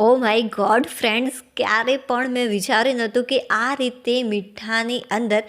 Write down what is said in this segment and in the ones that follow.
Oh my God friends, ક્યારે પણ મેં વિચાર્યું નહોતું કે આ રીતે મીઠાની અંદર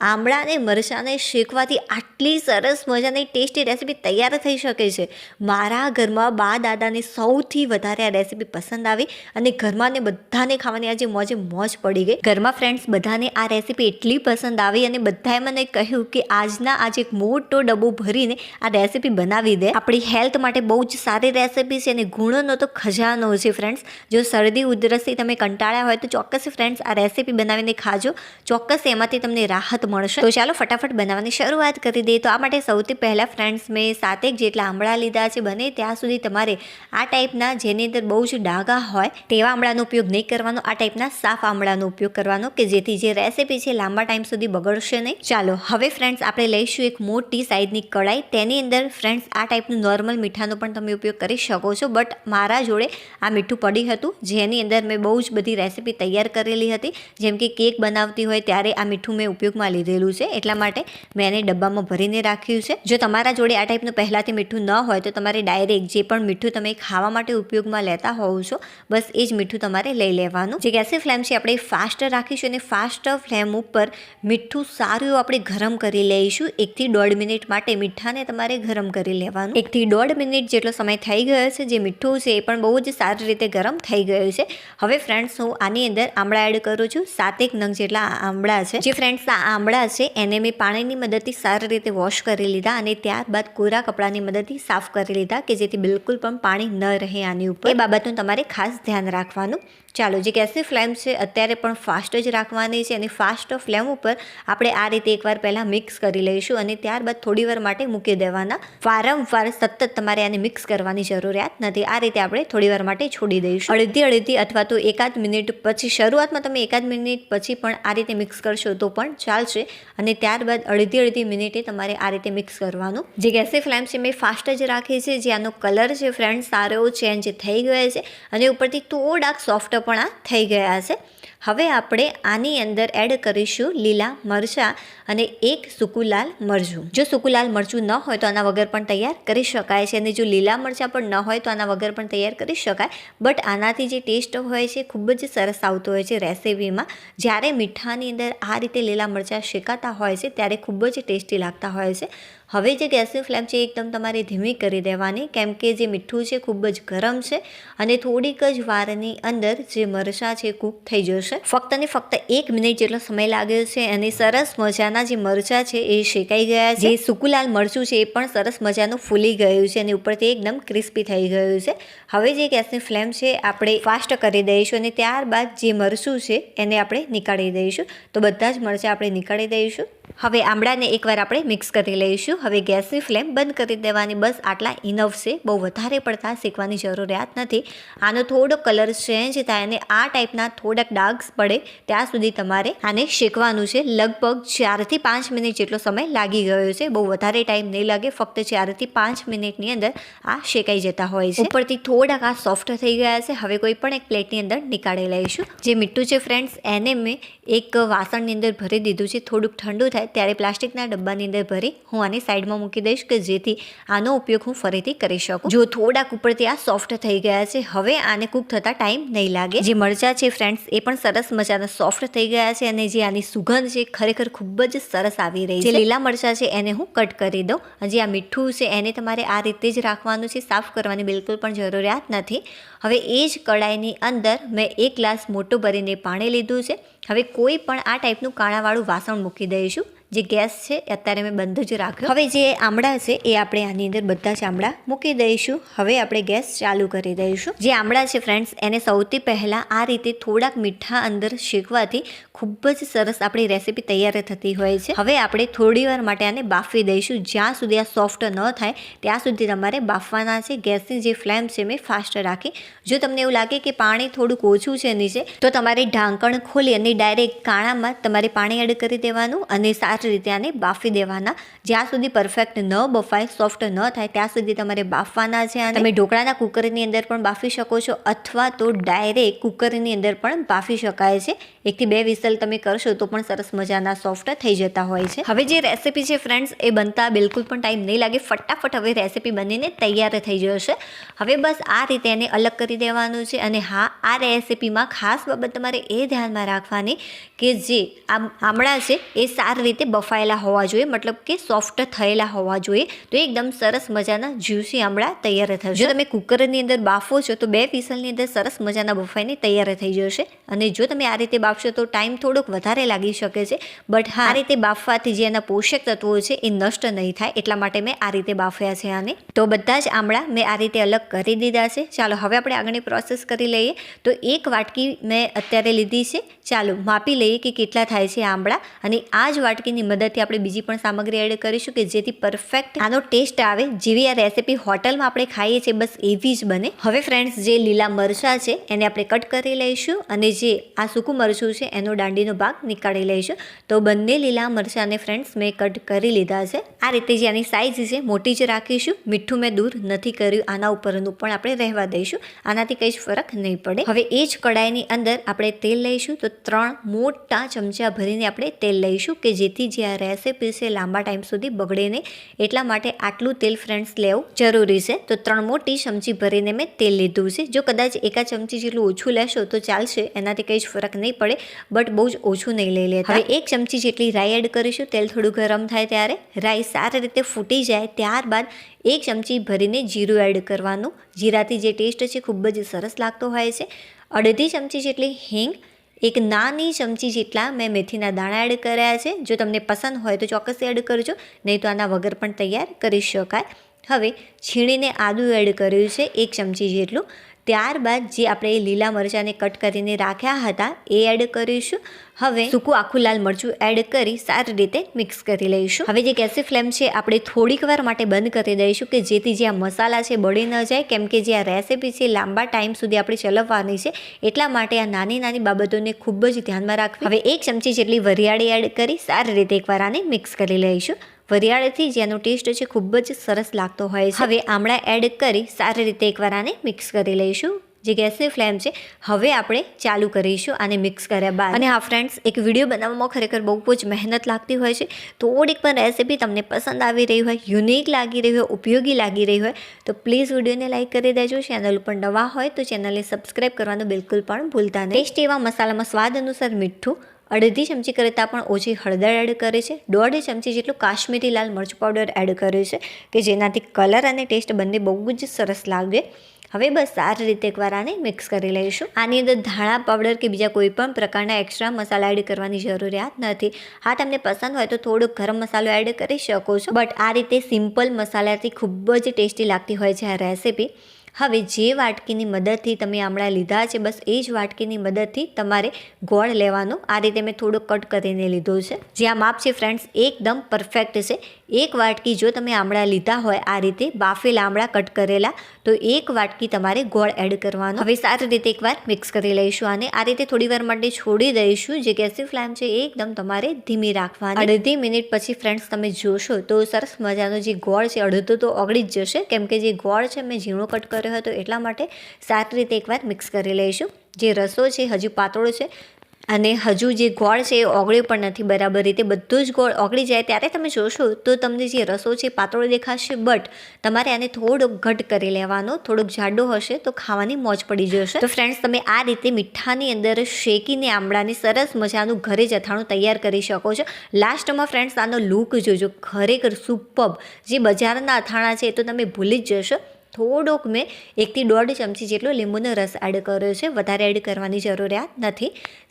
આમળાને મરચાંને શેકવાથી આટલી સરસ મજાની ટેસ્ટી રેસીપી તૈયાર થઈ શકે છે. મારા ઘરમાં બા દાદાને સૌથી વધારે આ રેસીપી પસંદ આવી અને ઘરમાં ને બધાને ખાવાની આજે મોજે મોજ પડી ગઈ. ઘરમાં ફ્રેન્ડ્સ બધાને આ રેસીપી એટલી પસંદ આવી અને બધાએ મને કહ્યું કે આજે એક મોટો ડબ્બો ભરીને આ રેસીપી બનાવી દે. આપણી હેલ્થ માટે બહુ જ સારી રેસીપી છે અને ગુણોનો તો ખજાનો છે ફ્રેન્ડ્સ. જો શરદી ઉધરસથી તમે કંટાળ્યા હોય તો ચોક્કસ ફ્રેન્ડ્સ આ રેસીપી બનાવીને ખાજો. ચોક્કસ એમાંથી તમને રાહત મળશે. તો ચાલો ફટાફટ બનાવવાની શરૂઆત કરી દઈએ. તો આ માટે સૌથી પહેલાં ફ્રેન્ડ્સ મેં 7 જેટલા આમળા લીધા છે. બને ત્યાં સુધી તમારે આ ટાઈપના જેની અંદર બહુ જ ડાઘા હોય તેવા આમળાનો ઉપયોગ નહીં કરવાનો. આ ટાઈપના સાફ આમળાનો ઉપયોગ કરવાનો કે જેથી જે રેસીપી છે લાંબા ટાઈમ સુધી બગડશે નહીં. ચાલો હવે ફ્રેન્ડ્સ આપણે લઈશું એક મોટી સાઈઝની કડાઈ. તેની અંદર ફ્રેન્ડ્સ આ ટાઈપનું નોર્મલ મીઠાનો પણ તમે ઉપયોગ કરી શકો છો, બટ મારા જોડે આ મીઠું પડી હતું જેની અંદર મેં બહુ જ બધી રેસીપી તૈયાર કરેલી હતી. જેમ કે કેક બનાવતી હોય ત્યારે આ મીઠું મેં ઉપયોગમાં લીધેલું છે, એટલા માટે મેં એને ડબ્બામાં ભરીને રાખ્યું છે. જો તમારા જોડે આ ટાઈપનું પહેલાંથી મીઠું ન હોય તો તમારે ડાયરેક્ટ જે પણ મીઠું તમે ખાવા માટે ઉપયોગમાં લેતા હોવ છો બસ એ જ મીઠું તમારે લઈ લેવાનું. જે ગેસની ફ્લેમ છે આપણે ફાસ્ટ રાખીશું અને ફાસ્ટ ફ્લેમ ઉપર મીઠું સારું એવું આપણે ગરમ કરી લઈશું. 1 થી 1.5 મિનિટ માટે મીઠાને તમારે ગરમ કરી લેવાનું. 1 થી 1.5 મિનિટ જેટલો સમય થઈ ગયો છે. જે મીઠું છે એ પણ બહુ જ સારી રીતે ગરમ થઈ ગયું છે. હવે ફ્રેન્ડ્સ હું આની અંદર આમળા એડ કરું છું. 7 નંગ જેટલા આમળા છે. જે ફ્રેન્ડ્સ આ આમળા છે એને મેં પાણીની મદદથી સારી રીતે વોશ કરી લીધા અને ત્યારબાદ કોરા કપડાની મદદથી સાફ કરી લીધા કે જેથી બિલકુલ પણ પાણી ન રહે આની ઉપર. એ બાબતનું તમારે ખાસ ધ્યાન રાખવાનું. ચાલો, જે ગેસની ફ્લેમ છે અત્યારે પણ ફાસ્ટ જ રાખવાની છે અને ફાસ્ટ ફ્લેમ ઉપર આપણે આ રીતે એકવાર પહેલાં મિક્સ કરી લઈશું અને ત્યારબાદ થોડી વાર માટે મૂકી દેવાના. વારંવાર સતત તમારે આને મિક્સ કરવાની જરૂરિયાત નથી. આ રીતે આપણે થોડી વાર માટે છોડી દઈશું. અડધી અથવા તો 1 મિનિટ પછી, શરૂઆતમાં તમે 1 મિનિટ પછી પણ આ રીતે મિક્સ કરશો તો પણ ચાલશે અને ત્યારબાદ અડધી મિનિટે તમારે આ રીતે મિક્સ કરવાનું. જે ગેસની ફ્લેમ છે મેં ફાસ્ટ જ રાખી છે. જે આનો કલર છે ફ્રેન્ડ સારો એવો ચેન્જ થઈ ગયો છે અને ઉપરથી થોડાક સોફ્ટ પણ આ થઈ ગયા છે. હવે આપણે આની અંદર એડ કરીશું લીલા મરચાં અને 1 સૂકું લાલ મરચું. જો સૂકું લાલ મરચું ન હોય તો આના વગર પણ તૈયાર કરી શકાય છે અને જો લીલા મરચાં પણ ન હોય તો આના વગર પણ તૈયાર કરી શકાય. બટ આનાથી જે ટેસ્ટ હોય છે ખૂબ જ સરસ આવતો હોય છે રેસીપીમાં. જ્યારે મીઠાની અંદર આ રીતે લીલા મરચાં શેકાતા હોય છે ત્યારે ખૂબ જ ટેસ્ટી લાગતા હોય છે. હવે જે ગેસની ફ્લેમ છે એકદમ તમારે ધીમી કરી દેવાની, કેમ કે જે મીઠું છે ખૂબ જ ગરમ છે અને થોડીક જ વારની અંદર જે મરચાં છે કૂક થઈ જશે. ફક્ત ને ફક્ત 1 મિનિટ જેટલો સમય લાગ્યો છે અને સરસ મજાના જે મરચાં છે એ શેકાઈ ગયા છે. જે સૂકું લાલ મરચું છે એ પણ સરસ મજાનું ફૂલી ગયું છે અને ઉપરથી એકદમ ક્રિસ્પી થઈ ગયું છે. હવે જે ગેસની ફ્લેમ છે આપણે ફાસ્ટ કરી દઈશું અને ત્યારબાદ જે મરચું છે એને આપણે નીકાળી દઈશું. તો બધા જ મરચાં આપણે નીકાળી દઈશું. હવે આમળાને એકવાર આપણે મિક્સ કરી લઈશું. હવે ગેસની ફ્લેમ બંધ કરી દેવાની. બસ આટલા ઇનફ છે, બહુ વધારે પડતા શેકવાની જરૂરિયાત નથી. આનો થોડો કલર ચેન્જ થાય અને આ ટાઈપના થોડાક ડાર્ક્સ પડે ત્યાં સુધી તમારે આને શેકવાનું છે. લગભગ 4 થી 5 મિનિટ જેટલો સમય લાગી ગયો છે. બહુ વધારે ટાઈમ નહીં લાગે, ફક્ત 4 થી 5 મિનિટની અંદર આ શેકાઈ જતા હોય છે. ઉપરથી થોડાક આ સોફ્ટ થઈ ગયા છે. હવે કોઈ પણ એક પ્લેટની અંદર નીકાળી લઈશું. જે મીઠું છે ફ્રેન્ડ્સ એને મેં એક વાસણની અંદર ભરી દીધું છે. થોડુંક ઠંડુ થાય ત્યારે પ્લાસ્ટિકના ડબ્બાની અંદર ભરી હું આની સાઈડમાં મૂકી દઈશ કે જેથી આનો ઉપયોગ હું ફરીથી કરી શકું. જો થોડાક ઉપરથી આ સોફ્ટ થઈ ગયા છે. હવે આને કૂક થતાં ટાઈમ નહીં લાગે. જે મરચાં છે ફ્રેન્ડ્સ એ પણ સરસ મજાના સોફ્ટ થઈ ગયા છે અને જે આની સુગંધ છે ખરેખર ખૂબ જ સરસ આવી રહી છે. જે લીલા મરચાં છે એને હું કટ કરી દઉં. જે આ મીઠું છે એને તમારે આ રીતે જ રાખવાનું છે, સાફ કરવાની બિલકુલ પણ જરૂરિયાત નથી. હવે એ જ કડાઈની અંદર મેં 1 ગ્લાસ મોટું ભરીને પાણી લીધું છે. હવે કોઈ પણ આ ટાઈપનું કાણાવાળું વાસણ મૂકી દઈશું. જે ગેસ છે અત્યારે મેં બંધ જ રાખ્યો. હવે જે આમળા છે એ આપણે આની અંદર બધા જ આમળા મૂકી દઈશું. હવે આપણે ગેસ ચાલુ કરી દઈશું. જે આમળા છે ફ્રેન્ડ્સ એને સૌથી પહેલાં આ રીતે થોડાક મીઠા અંદર શેકવાથી ખૂબ જ સરસ આપણી રેસીપી તૈયાર થતી હોય છે. હવે આપણે થોડી વાર માટે આને બાફી દઈશું. જ્યાં સુધી આ સોફ્ટ ન થાય ત્યાં સુધી તમારે બાફવાના છે. ગેસની જે ફ્લેમ છે મેં ફાસ્ટ રાખી. જો તમને એવું લાગે કે પાણી થોડુંક ઓછું છે નીચે તો તમારે ઢાંકણ ખોલી અને ડાયરેક્ટ કાણામાં તમારે પાણી એડ કરી દેવાનું અને સારી રીતે આને બાફી દેવાના. જ્યાં સુધી પરફેક્ટ ન બફાય, સોફ્ટ ન થાય ત્યાં સુધી તમારે બાફવાના છે. અને તમે ઢોકળાના કુકરની અંદર પણ બાફી શકો છો અથવા તો ડાયરેક્ટ કુકરની અંદર પણ બાફી શકાય છે. 1 થી 2 વિસલ તમે કરશો તો પણ સરસ મજાના સોફ્ટ થઈ જતા હોય છે. હવે જે રેસીપી છે ફ્રેન્ડ્સ, એ બનતા બિલકુલ પણ ટાઈમ નહીં લાગે, ફટાફટ હવે રેસીપી બનીને તૈયાર થઈ જશે. હવે બસ આ રીતે એને અલગ કરી દેવાનું છે. અને હા, આ રેસીપીમાં ખાસ બાબત તમારે એ ધ્યાનમાં રાખવાની કે જે આમળા છે એ સારી રીતે બફાયેલા હોવા જોઈએ, મતલબ કે સોફ્ટ થયેલા હોવા જોઈએ, તો એકદમ સરસ મજાના જ્યુસી આમળા તૈયાર થશે. જો તમે કુકરની અંદર બાફો છો તો 2 વિસલની અંદર સરસ મજાના બફાઈને તૈયાર થઈ જશે. અને જો તમે આ રીતે બાફશો તો ટાઈમ થોડોક વધારે લાગી શકે છે, બટ હા, આ રીતે બાફવાથી જે એના પોષક તત્વો છે એ નષ્ટ નહીં થાય, એટલા માટે મેં આ રીતે બાફ્યા છે આને. તો બધા જ આમળા મેં આ રીતે અલગ કરી દીધા છે. ચાલો હવે આપણે આગળની પ્રોસેસ કરી લઈએ. તો 1 વાટકી મેં અત્યારે લીધી છે. ચાલો માપી લઈએ કે કેટલા થાય છે આમળા. અને આ જ વાટકીની મદદથી આપણે બીજી પણ સામગ્રી એડ કરીશું કે જેથી પરફેક્ટ આનો ટેસ્ટ આવે, જેવી આ રેસીપી હોટલમાં આપણે ખાઈએ છીએ બસ એવી જ બને. હવે ફ્રેન્ડ્સ, જે લીલા મરચાં છે એને આપણે કટ કરી લઈશું અને જે આ સૂકું મરચું છે એનો દાંડીનો ભાગ નીકાળી લઈશું. તો બંને લીલા મરચાંને ફ્રેન્ડ્સ મેં કટ કરી લીધા છે. આ રીતે જે આની સાઇઝ છે મોટી જ રાખીશું. મીઠું મેં દૂર નથી કર્યું, આના ઉપરનું પણ આપણે રહેવા દઈશું, આનાથી કંઈ જ ફરક નહીં પડે. હવે એ જ કડાઈની અંદર આપણે તેલ લઈશું. તો 3 મોટા ચમચા ભરીને આપણે તેલ લઈશું કે જેથી જે આ રેસીપી છે લાંબા ટાઈમ સુધી બગડે નહીં, એટલા માટે આટલું તેલ ફ્રેન્ડ્સ લેવું જરૂરી છે. તો 3 મોટી ચમચી ભરીને મેં તેલ લીધું છે. જો કદાચ 1 ચમચી જેટલું ઓછું લેશો તો ચાલશે, એનાથી કંઈ જ ફરક નહીં પડે, બટ બહુ જ ઓછું નહીં લઈ લેતા. હવે 1 ચમચી જેટલી રાઈ એડ કરીશું. તેલ થોડું ગરમ થાય ત્યારે રાઈ સારી રીતે ફૂટી જાય ત્યારબાદ 1 ચમચી ભરીને જીરું એડ કરવાનું. જીરાથી જે ટેસ્ટ છે ખૂબ જ સરસ લાગતો હોય છે. 1/2 ચમચી જેટલી હિંગ, 1 નાની ચમચી જેટલા મેં મેથીના દાણા એડ કર્યા છે. જો તમને પસંદ હોય તો ચોક્કસ એડ કરજો, નહીં તો આના વગર પણ તૈયાર કરી શકાય. હવે છીણીને આદું એડ કર્યું છે 1 ચમચી જેટલું. ત્યારબાદ જે આપણે લીલા મરચાંને કટ કરીને રાખ્યા હતા એ એડ કરીશું. હવે સૂકું આખું લાલ મરચું એડ કરી સારી રીતે મિક્સ કરી લઈશું. હવે જે ગેસની ફ્લેમ છે આપણે થોડીક વાર માટે બંધ કરી દઈશું કે જેથી જે આ મસાલા છે બળી ન જાય, કેમ કે જે આ રેસીપી છે લાંબા ટાઈમ સુધી આપણે ચલાવવાની છે, એટલા માટે આ નાની નાની બાબતોને ખૂબ જ ધ્યાનમાં રાખવી. હવે 1 ચમચી જેટલી વરિયાળી એડ કરી સારી રીતે એકવાર આને મિક્સ કરી લઈશું. વરિયાળીથી જેનો ટેસ્ટ છે ખૂબ જ સરસ લાગતો હોય છે. હવે આમળા એડ કરી સારી રીતે એકવાર આને મિક્સ કરી લઈશું. જે ગેસની ફ્લેમ છે હવે આપણે ચાલુ કરીશું આને મિક્સ કર્યા બાદ. અને હા ફ્રેન્ડ્સ, એક વિડીયો બનાવવામાં ખરેખર બહુ જ મહેનત લાગતી હોય છે. થોડીક પણ રેસીપી તમને પસંદ આવી રહી હોય, યુનિક લાગી રહી હોય, ઉપયોગી લાગી રહી હોય તો પ્લીઝ વિડીયોને લાઇક કરી દેજો. ચેનલ ઉપર નવા હોય તો ચેનલને સબસ્ક્રાઈબ કરવાનું બિલકુલ પણ ભૂલતા નહીં. ટેસ્ટ એવા મસાલામાં સ્વાદ અનુસાર મીઠું, 1/2 ચમચી કરતાં પણ ઓછી હળદર એડ કરી છે. 1.5 ચમચી જેટલું કાશ્મીરી લાલ મરચ પાવડર એડ કર્યું છે કે જેનાથી કલર અને ટેસ્ટ બંને બહુ જ સરસ લાગે. હવે બસ સારી રીતે એકવાર આને મિક્સ કરી લઈશું. આની અંદર ધાણા પાવડર કે બીજા કોઈ પણ પ્રકારના એક્સ્ટ્રા મસાલા એડ કરવાની જરૂરિયાત નથી. હા, તમને પસંદ હોય તો થોડો ગરમ મસાલો એડ કરી શકો છો, બટ આ રીતે સિમ્પલ મસાલાથી ખૂબ જ ટેસ્ટી લાગતી હોય છે આ રેસીપી. હવે જે વાટકીની મદદથી તમે આમળા લીધા છે બસ એ જ વાટકીની મદદથી તમારે ગોળ લેવાનો. આ રીતે મેં થોડો કટ કરીને લીધો છે. જે આ માપ છે ફ્રેન્ડ્સ એકદમ પરફેક્ટ છે. 1 વાટકી જો તમે આમળા લીધા હોય આ રીતે બાફેલા આમળા કટ કરેલા, તો 1 વાટકી તમારે ગોળ એડ કરવાનો. હવે સારી રીતે એકવાર મિક્સ કરી લઈશું આને. આ રીતે થોડી વાર માટે છોડી દઈશું. જે ગેસની ફ્લેમ છે એકદમ તમારે ધીમી રાખવાની. 1.5 મિનિટ પછી ફ્રેન્ડ્સ તમે જોશો તો સરસ મજાનો જે ગોળ છે અડધો તો ઓગળી જ જશે, કેમ કે જે ગોળ છે મેં ઝીણો કટ કર્યો હતો એટલા માટે સારી રીતે એકવાર મિક્સ કરી લઈશું. જે રસો છે હજુ પાતળો છે અને હજુ જે ગોળ છે એ ઓગળ્યો પણ નથી બરાબર રીતે. બધું જ ગોળ ઓગળી જાય ત્યારે તમે જોશો તો તમને જે રસો છે પાતળો દેખાશે, બટ તમારે આને થોડોક ઘટ કરી લેવાનો. થોડોક જાડો હશે તો ખાવાની મોજ પડી જશે. તો ફ્રેન્ડ્સ, તમે આ રીતે મીઠાની અંદર શેકીને આમળાની સરસ મજાનું ઘરે જ અથાણું તૈયાર કરી શકો છો. લાસ્ટમાં ફ્રેન્ડ્સ આનો લુક જોજો, ખરેખર સુપર્બ. જે બજારના અથાણા છે એ તો તમે ભૂલી જ જશો. થોડોક મેં 1 થી 1.5 ચમચી જેટલો લીંબુનો રસ એડ કર્યો છે, વધારે એડ કરવાની જરૂરિયાત નથી.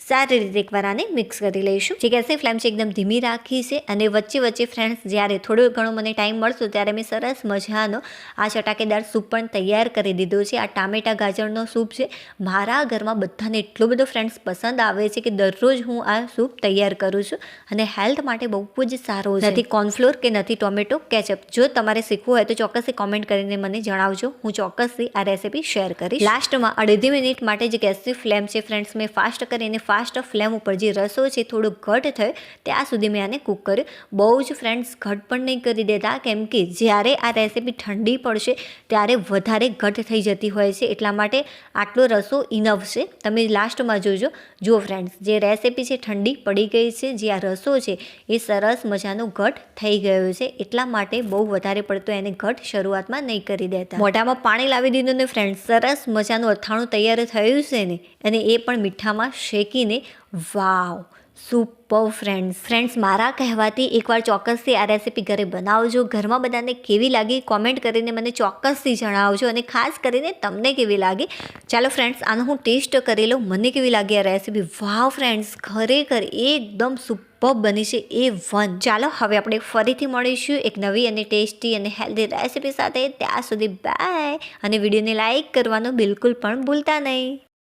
સારી રીતે એકવાર આને મિક્સ કરી લઈશું. જે ગેસની ફ્લેમ છે એકદમ ધીમી રાખી છે. અને વચ્ચે વચ્ચે ફ્રેન્ડ્સ જ્યારે થોડો ઘણો મને ટાઈમ મળશે ત્યારે મેં સરસ મજાનો આ ચટાકેદાર સૂપ પણ તૈયાર કરી દીધો છે. આ ટામેટા ગાજરનો સૂપ છે. મારા ઘરમાં બધાને એટલો બધો ફ્રેન્ડ્સ પસંદ આવે છે કે દરરોજ હું આ સૂપ તૈયાર કરું છું અને હેલ્થ માટે બહુ જ સારો છે. નથી કોર્નફ્લોર કે નથી ટોમેટો કેચઅપ. જો તમારે શીખવું હોય તો ચોક્કસ કોમેન્ટ કરીને મને જણાવજો. બનાવજો, હું ચોક્કસથી આ રેસીપી શેર કરીશ. લાસ્ટમાં 2.5 મિનિટ માટે જે ગેસની ફ્લેમ છે ફ્રેન્ડ્સ મેં ફાસ્ટ કરીને ફાસ્ટ ફ્લેમ ઉપર જે રસો છે થોડો ઘટ થયો ત્યાં સુધી મેં આને કૂક કર્યો. બહુ જ ફ્રેન્ડ્સ ઘટ પણ નહીં કરી દેતા, કેમ કે જ્યારે આ રેસીપી ઠંડી પડશે ત્યારે વધારે ઘટ થઈ જતી હોય છે, એટલા માટે આટલો રસો ઇનફ છે. તમે લાસ્ટમાં જોજો. જુઓ ફ્રેન્ડ્સ, જે રેસીપી છે ઠંડી પડી ગઈ છે, જે આ રસો છે એ સરસ મજાનો ઘટ થઈ ગયો છે, એટલા માટે બહુ વધારે પડતો એને ઘટ શરૂઆતમાં નહીં કરી દેતા. મોઢામાં પાણી લાવી દીધું ને ફ્રેન્ડ્સ, સરસ મજાનું અથાણું તૈયાર થયું છે ને, અને એ પણ મીઠામાં શેકીને. વાવ, સુપર ફ્રેન્ડ્સ, મારા કહેવાથી એકવાર ચોક્કસથી આ રેસીપી ઘરે બનાવજો. ઘરમાં બધાને કેવી લાગી કોમેન્ટ કરીને મને ચોક્કસથી જણાવજો, અને ખાસ કરીને તમને કેવી લાગી. ચાલો ફ્રેન્ડ્સ, આનો હું ટેસ્ટ કરી લઉં, મને કેવી લાગી આ રેસીપી. વાવ ફ્રેન્ડ્સ, ખરેખર એકદમ સુપર બની છે, A1. ચાલો હવે આપણે ફરીથી મળીશું એક નવી અને ટેસ્ટી અને હેલ્ધી રેસીપી સાથે. ત્યાં સુધી બાય, અને વિડીયોને લાઇક કરવાનું બિલકુલ પણ ભૂલતા નહીં.